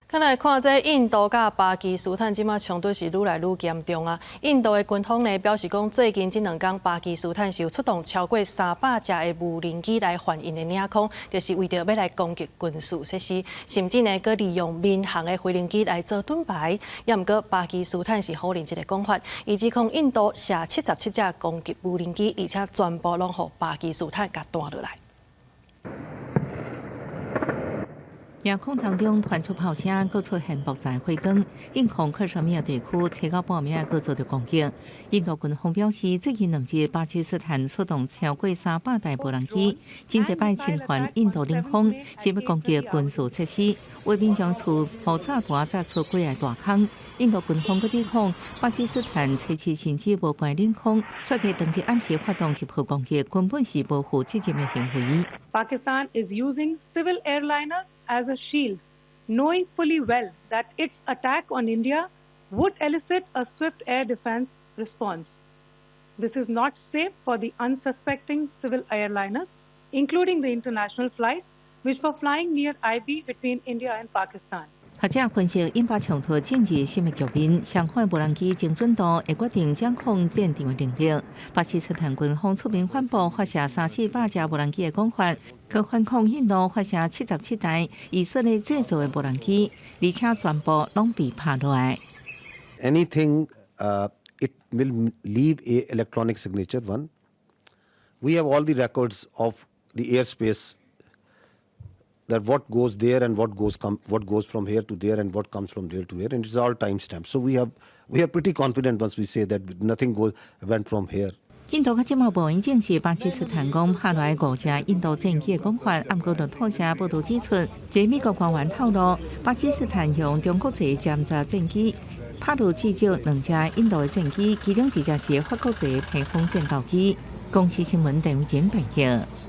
咱来看这印度甲巴基斯坦即马冲突是愈来愈严重啊！印度的军方呢表示讲，最近这2天巴基斯坦是有出动超过300架的无人机来反因的领空，就是为着要来攻击军事设施，甚至呢，佮利用民航的飞行机来做盾牌。也毋过，巴基斯坦是否认这个讲法，伊指控印度射77架攻击无人机，而且全部拢互巴基斯坦甲弹落来。 夜空当中传出炮声，各出现爆炸火光。印控克什米尔地区车到半暝各做着攻击。印度军方表示，最近2日巴基斯坦出动超过300台无人机，真侪摆侵犯印度领空，是要攻击军事设施，为民将厝爆炸弹砸出几个大坑。印度军方阁指控巴基斯坦测试甚至无关领空，却在当日暗时发动一波攻击，根本是无负责任的行为。 Pakistan is using civil airliners as a shield, knowing fully well that its attack on India would elicit a swift air defense response. This is not safe for the unsuspecting civil airliners, including the international flights which were flying near IB between India and Pakistan. 学者分析，印巴冲突进入新的局面，上海无人机精准度会决定掌控战场的能力。巴基斯坦军方出面反驳发射300-400架无人机的讲法，佮反抗印度发射77台以色列制造的无人机，而且全部拢被拍落来。Anything it will leave a electronic signature one. We have all the records of the airspace. That what goes there and what goes from here to there and what comes from there to here, and it's all time stamped. So we are pretty confident once we say that nothing went from here. 印度甲即马无证实巴基斯坦讲拍落来5架印度战机的讲法，暗过路透社报道指出，一美国官员透露，巴基斯坦用中国籍监察战机拍落至少2架印度的战机，其中1架是法国籍平风战斗机。公司新闻陈伟简报道。